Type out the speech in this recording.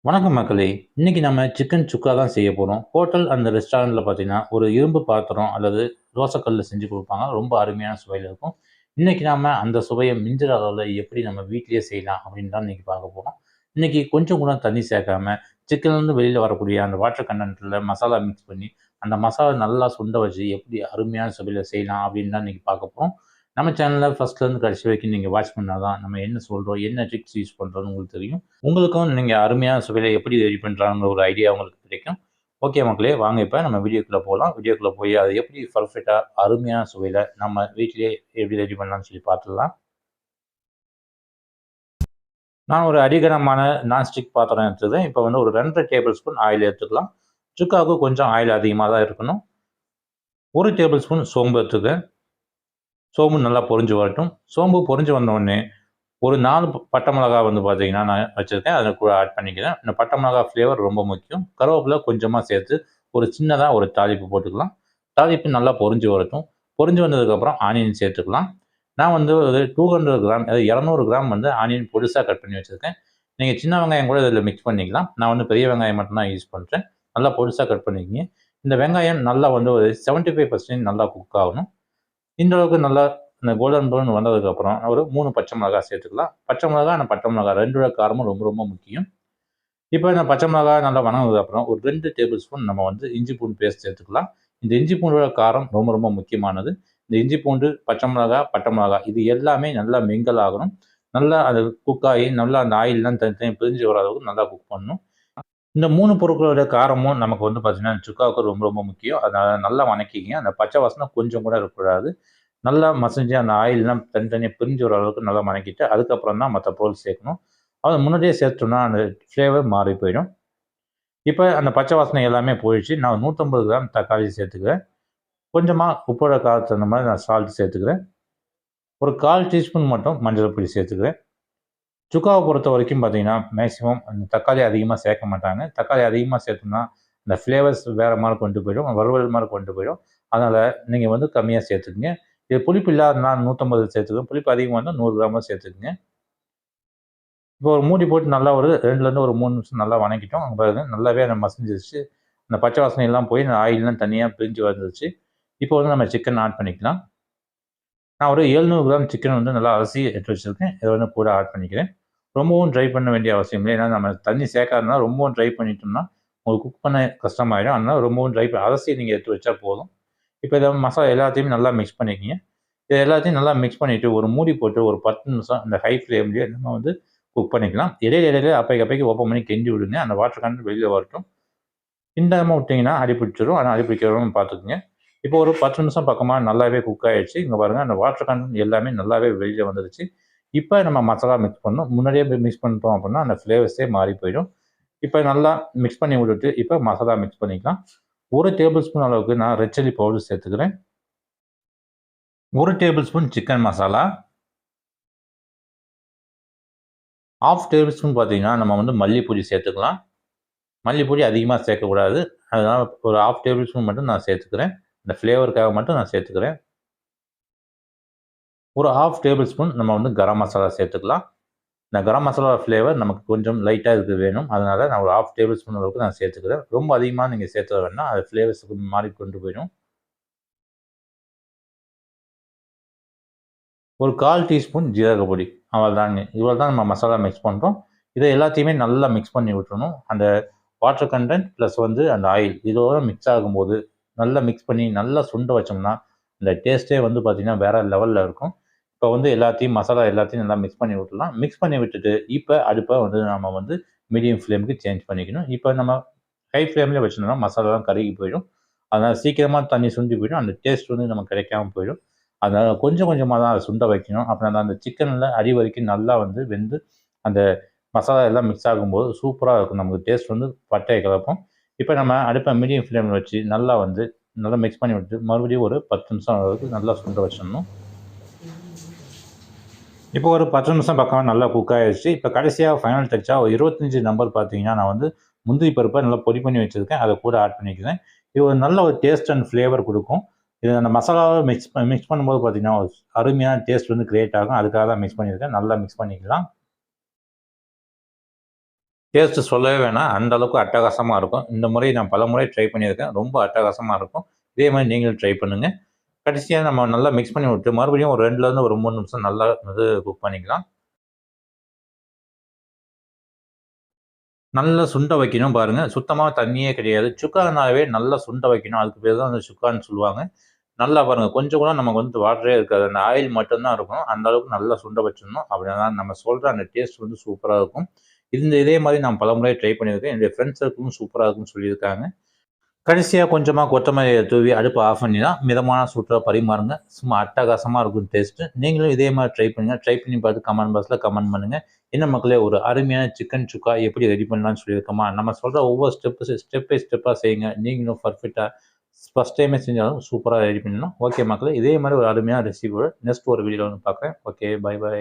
வணக்கம் மக்களே! இன்னைக்கு நம்ம சிக்கன் சுக்கா தான் செய்ய போறோம். ஹோட்டல் அந்த ரெஸ்டாரண்ட்ல பார்த்தீங்கன்னா, ஒரு இரும்பு பாத்திரம் அல்லது தோசைக்கல்ல செஞ்சு குடுப்பாங்க. ரொம்ப அருமையான சுவையில இருக்கும். இன்னைக்கு நாம அந்த சுவைய மிஞ்சுற அளவுல எப்படி நம்ம வீட்லயே செய்யலாம் அப்படின்னு தான் இன்னைக்கு பார்க்க போறோம். இன்னைக்கு கொஞ்சம் கூட தண்ணி சேர்க்காம, சிக்கன்லேருந்து வெளியில வரக்கூடிய அந்த வாட்டர் கன்டென்ட்ல மசாலா மிக்ஸ் பண்ணி, அந்த மசாலா நல்லா சுண்ட வச்சு எப்படி அருமையான சுவையில செய்யலாம் அப்படின்னு தான் இன்னைக்கு பார்க்க போறோம். நம்ம சேனல ஃபர்ஸ்ட்லேருந்து கடைசி வரைக்கும் நீங்க வாட்ச் பண்ணா தான், நம்ம என்ன சொல்றோம், என்ன ட்ரிக்ஸ் யூஸ் பண்றோம்னு உங்களுக்கு தெரியும். உங்களுக்கும் நீங்க அருமையான சுவையில எப்படி ரெடி பண்றாங்கன்ற ஒரு ஐடியா உங்களுக்கு கிடைக்கும். ஓகே மக்களே, வாங்க இப்ப நம்ம வீடியோக்குள்ள போலாம். வீடியோக்குள்ள போய் அத எப்படி பெர்ஃபெக்ட்டா அருமையான சுவையில நம்ம வீட்லயே எப்படி ரெடி பண்ணலாம்னு சொல்லி பார்த்துடலாம். நான் ஒரு அடிகனமான நான்ஸ்டிக் பாத்திரம் எடுத்துக்கிறேன். இப்ப வந்து ஒரு 2 1/2 டேபிள் ஸ்பூன் ஆயில் எடுத்துக்கலாம். சுக்காவுக்கு கொஞ்சம் ஆயில் அதிகமா தான் இருக்கணும். 1 டேபிள் ஸ்பூன் சோம்பு எடுத்துக்கிறேன். சோம்பு நல்லா பொரிஞ்சு வரட்டும். சோம்பு பொரிஞ்சு வந்த உடனே ஒரு 4 பட்டை மிளகா வந்து பார்த்தீங்கன்னா, நான் வச்சிருக்கேன். அத கூட ஆட் பண்ணிக்கிறேன். இந்த பட்டை மிளகா ஃப்ளேவர் ரொம்ப முக்கியம். கருவேப்பில கொஞ்சமா சேர்த்து, ஒரு சின்னதா ஒரு தாளிப்பு போட்டுக்கலாம். தாளிப்பு நல்லா பொரிஞ்சு வரட்டும். பொரிஞ்சு வந்ததுக்கப்புறம் ஆனியன் சேர்த்துக்கலாம். நான் வந்து ஒரு 200 கிராம், அதாவது 200 கிராம் வந்து ஆனியன் பொடிசா கட் பண்ணி வச்சிருக்கேன். நீங்க சின்ன வெங்காயம் கூட இதில மிக்ஸ் பண்ணிக்கலாம். நான் வந்து பெரிய வெங்காயம் மட்டும் தான் யூஸ் பண்றேன். நல்லா பொடிசா கட் பண்ணிக்கங்க. இந்த வெங்காயம் நல்லா வந்து ஒரு 75% நல்லா குக் ஆகணும். இந்த அளவுக்கு நல்லா இந்த கோல்டன் ப்ரவுன் வந்ததுக்கப்புறம் ஒரு 3 பச்சை மிளகாய் சேர்த்துக்கலாம். பச்சை மிளகாய், அந்த பட்டை மிளகாய் 2 காரமும் ரொம்ப ரொம்ப முக்கியம். இப்போ இந்த பச்சை மிளகாய் நல்லா வணங்குனதுக்கப்புறம் ஒரு 2 டேபிள் ஸ்பூன் நம்ம வந்து இஞ்சி பூண்டு பேஸ்ட் சேர்த்துக்கலாம். இந்த இஞ்சி பூண்டோட காரம் ரொம்ப ரொம்ப முக்கியமானது. இந்த இஞ்சி பூண்டு, பச்சை மிளகாய், பட்டை மிளகாய் இது எல்லாமே நல்லா மிங்கிள் ஆகணும். நல்லா அது குக் ஆகி நல்லா அந்த ஆயில்லாம் தனித்தனியா பிரிஞ்சு வர அளவுக்கு நல்லா குக் பண்ணணும். இந்த 3 பொருட்களோட காரமும் நமக்கு வந்து பார்த்தீங்கன்னா, சுக்காவுக்கு ரொம்ப ரொம்ப முக்கியம். அதனால நல்லா வணக்கிக்கங்க. அந்த பச்சை வாசனை கொஞ்சம் கூட இருக்கக்கூடாது. நல்லா மசிஞ்சு அந்த ஆயில்லாம் தனித்தனியா பிரிஞ்சு வர அளவுக்கு நல்லா வணக்கிட்டு, அதுக்கப்புறம் தான் மத்த பொருள் சேர்க்கணும். அத முன்னாடியே சேர்த்தோம்னா, அந்த ஃப்ளேவர் மாறி போயிடும். இப்ப அந்த பச்சை வாசனை எல்லாமே போயிடுச்சு. நான் 150 கிராம் தக்காளி சேர்த்துக்கிறேன். கொஞ்சமா உப்போட காரத்துக்கு தகுந்த மாரி நான் சால்ட் சேர்த்துக்கிறேன். ஒரு 1/4 டீஸ்பூன் மட்டும் மஞ்சள் பொடி சேர்த்துக்கிறேன். சுக்காவ பொறுத்தவரைக்கும் பார்த்தீங்கன்னா, மேக்ஸிமம் அந்த தக்காளி அதிகமா சேர்க்க மாட்டாங்க. தக்காளி அதிகமா சேர்த்தோம்னா, அந்த ஃப்ளேவர்ஸ் வேற மாரி கொண்டு போயிடும். வறுவல் மாரி கொண்டு போயிடும். அதனால நீங்க வந்து கம்மியா சேர்த்துக்கங்க. இது புளிப்பு இல்லாததுனால 150 சேர்த்துக்கிறேன். புளிப்பு அதிகமா இருந்தா 100 கிராமா சேர்த்துக்கங்க. இப்போ ஒரு மூடி போட்டு நல்லா ஒரு 2லேருந்து ஒரு 3 நிமிஷம் நல்லா வணக்கிட்டோம். அங்க பாருங்க நல்லாவே அது மசிஞ்சிருச்சு. அந்த பச்சை வாசனை எல்லாம் போய் அந்த ஆயில்லாம் தனியா பிரிஞ்சு வந்துருச்சு. இப்போ வந்து நம்ம சிக்கன் ஆட் பண்ணிக்கலாம். நான் ஒரு 700 கிராம் சிக்கன் வந்து நல்லா அலசி எடுத்து வச்சிருக்கேன். இத வந்து கூட ஆட் பண்ணிக்கிறேன். ரொம்பவும் ட்ரை பண்ண வேண்டிய அவசியம் இல்லை. ஏன்னா நம்ம தண்ணி சேர்க்காதனால ரொம்பவும் ட்ரை பண்ணிட்டோம்னா, உங்களுக்கு குக் பண்ண கஷ்டமாயிடும். அதனால ரொம்பவும் அலசி நீங்க எடுத்து வச்சா போதும். இப்போ இத மசாலா எல்லாத்தையுமே நல்லா மிக்ஸ் பண்ணிக்கங்க. இது எல்லாத்தையும் நல்லா மிக்ஸ் பண்ணிட்டு, ஒரு மூடி போட்டு ஒரு 10 நிமிஷம் அந்த ஹை ஃப்ளேம்லயே நம்ம வந்து குக் பண்ணிக்கலாம். இடையில இடையில அப்பைக்கு அப்பைக்கு ஓப்பன் பண்ணி கிண்டி விடுங்க. அந்த வாட்டர் கன்டென்ட் வெளில வரட்டும். கிண்டாம விட்டீங்கன்னா அடி பிடிச்சிரும். ஆனா அடி பிடிக்காம பார்த்துக்கங்க. இப்போ ஒரு 10 நிமிஷம் பக்கமா நல்லாவே குக் ஆயிடுச்சு. இங்க பாருங்க அந்த வாட்டர் கன்டென்ட் எல்லாமே நல்லாவே வெளில வந்துருச்சு. இப்ப நம்ம மசாலா மிக்ஸ் பண்ணணும். முன்னாடியே போய் மிக்ஸ் பண்ணிட்டோம் அப்படின்னா, அந்த ஃப்ளேவர்ஸே மாறி போயிடும். இப்ப நல்லா மிக்ஸ் பண்ணி விட்டுட்டு, இப்ப மசாலா மிக்ஸ் பண்ணிக்கலாம். 1 டேபிள் ஸ்பூன் அளவுக்கு நான் ரெட் சில்லி பவுடர் சேர்த்துக்கிறேன். 1 table spoon chicken masala. 1/2 table spoon பார்த்தீங்கன்னா, நம்ம வந்து மல்லிப்பொடி சேர்த்துக்கலாம். மல்லிப்பொடி அதிகமா சேர்க்கக்கூடாது. அதனால ஒரு 1/2 டேபிள் ஸ்பூன் மட்டும் நான் சேர்த்துக்கிறேன். இந்த ஃப்ளேவருக்காக மட்டும் நான் சேர்த்துக்கிறேன். ஒரு 1/2 டேபிள் ஸ்பூன் நம்ம வந்து கரம் மசாலா சேர்த்துக்கலாம். இந்த கரம் மசாலா ஃப்ளேவர் நமக்கு கொஞ்சம் லைட்டா இதுக்கு வேணும். அதனால நான் ஒரு 1/2 டேபிள் ஸ்பூன் அளவுக்கு நான் சேர்த்துக்கிறேன். ரொம்ப அதிகமா நீங்க சேர்த்துக்க வேண்டாம். அது ஃப்ளேவர்ஸ் மாறி கொண்டு போயிடும். ஒரு 1/4 டீஸ்பூன் ஜீரக பொடி. அவ்வளதாங்க. இவ்வளோ தான் நம்ம மசாலா மிக்ஸ் பண்றோம். இத எல்லாத்தையுமே நல்லா மிக்ஸ் பண்ணி விட்டுறணும். அந்த வாட்டர் கன்டென்ட் பிளஸ் வந்து அந்த ஆயில் இதோட மிக்ஸ் ஆகும்போது, நல்லா மிக்ஸ் பண்ணி நல்லா சுண்ட வச்சோம்னா, இந்த டேஸ்ட்டே வந்து பார்த்தீங்கன்னா, வேற லெவல்ல இருக்கும். இப்போ வந்து எல்லாத்தையும் மசாலா எல்லாத்தையும் நல்லா மிக்ஸ் பண்ணி விட்டுறலாம். மிக்ஸ் பண்ணி விட்டுட்டு, இப்ப அடுப்ப வந்து நம்ம வந்து மீடியம் ஃப்ளேமுக்கு சேஞ்ச் பண்ணிக்கணும். இப்ப நம்ம ஹை ஃப்ளேம்ல வச்சிருந்தோம்னா மசாலாலாம் கருகி போயிடும். அதனால சீக்கிரமா தண்ணி சுண்டி போயிடும். அந்த டேஸ்ட் வந்து நமக்கு கிடைக்காம போயிடும். அதனால கொஞ்சம் கொஞ்சமா தான் அத சுண்ட வைக்கணும். அப்புறம் அந்த சிக்கன்ல அடி வரைக்கும் நல்லா வந்து வெந்து, அந்த மசாலா எல்லாம் மிக்ஸ் ஆகும்போது சூப்பரா இருக்கும். நமக்கு டேஸ்ட் வந்து பட்டைய கலப்பும். இப்ப நம்ம அடுப்ப மீடியம் ஃப்ளேம்ல வச்சு நல்லா வந்து நல்லா மிக்ஸ் பண்ணி விட்டு, மறுபடியும் ஒரு 10 நிமிஷம் அளவுக்கு நல்லா சுண்ட வச்சிடணும். இப்போ ஒரு 10 நிமிஷம் பக்கம் நல்லா குக் ஆயிருச்சு. இப்ப கடைசியா ஃபைனல் டச்சா ஒரு 25 நம்பர் பார்த்தீங்கன்னா, நான் வந்து முந்திரி பருப்ப நல்லா பொடி பண்ணி வச்சிருக்கேன். அத கூட ஆட் பண்ணிக்கிறேன். இது ஒரு நல்ல ஒரு டேஸ்ட் அண்ட் ஃப்ளேவர் குடுக்கும். இது அந்த மசாலாவ மிக்ஸ் பண்ணும்போது பார்த்தீங்கன்னா, ஒரு அருமையான டேஸ்ட் வந்து கிரியேட் ஆகும். அதுக்காக தான் மிக்ஸ் பண்ணியிருக்கேன். நல்லா மிக்ஸ் பண்ணிக்கலாம். டேஸ்ட்டு சொல்லவே வேணாம். அந்த அளவுக்கு அட்டகாசமா இருக்கும். இந்த முறை நான் பலமுறை ட்ரை பண்ணியிருக்கேன். ரொம்ப அட்டகாசமா இருக்கும். இதே மாரி நீங்களும் ட்ரை பண்ணுங்க. கடைசியா நம்ம நல்லா மிக்ஸ் பண்ணி விட்டு, மறுபடியும் ஒரு 2லேருந்து ஒரு 3 நிமிஷம் நல்லா வந்து குக் பண்ணிக்கலாம். நல்லா சுண்ட வைக்கணும் பாருங்க. சுத்தமா தண்ணியே கிடையாது. சுக்கானாவே நல்லா சுண்ட வைக்கணும். அதுக்கு பேரு தான் வந்து சுக்கான்னு சொல்லுவாங்க. நல்லா பாருங்க. கொஞ்சம் கூட நமக்கு வந்து வாட்டரே இருக்காது. அந்த ஆயில் மட்டும் தான் இருக்கும். அந்த அளவுக்கு நல்லா சுண்ட வச்சிடணும். அப்படின்னா நம்ம சொல்ற அந்த டேஸ்ட் வந்து சூப்பரா இருக்கும். இதே மாரி நான் பலமுறை ட்ரை பண்ணியிருக்கேன். என்னுடைய ஃப்ரெண்ட்ஸ் சர்க்கிளும் சூப்பரா இருக்குன்னு சொல்லியிருக்காங்க. கடைசியா கொஞ்சமா கொத்தமல்லிய தூவி அடுப்ப ஆஃப் பண்ணி தான் மிதமான சூட்டுல பரிமாறுங்க. சும்மா அட்டகாசமா இருக்கும் டேஸ்ட்டு. நீங்களும் இதே மாரி ட்ரை பண்ணுங்க. ட்ரை பண்ணி பார்த்து கமெண்ட் பாக்ஸ்ல கமெண்ட் பண்ணுங்க. என்ன மக்களே ஒரு அருமையான சிக்கன் சுக்கா எப்படி ரெடி பண்ணலாம்னு சொல்லியிருக்கோமா? நம்ம சொல்ற ஒவ்வொரு ஸ்டெப் பை ஸ்டெப்பா செய்யுங்க. நீங்களும் பெர்ஃபெக்ட்டா ஃபர்ஸ்ட் டைமே செஞ்சாலும் சூப்பரா ரெடி பண்ணிடலாம். ஓகே மக்களே, இதே மாரி ஒரு அருமையான ரெசிபியோட நெக்ஸ்ட் ஒரு வீடியோல வந்து பார்க்குறேன். Okay, bye by.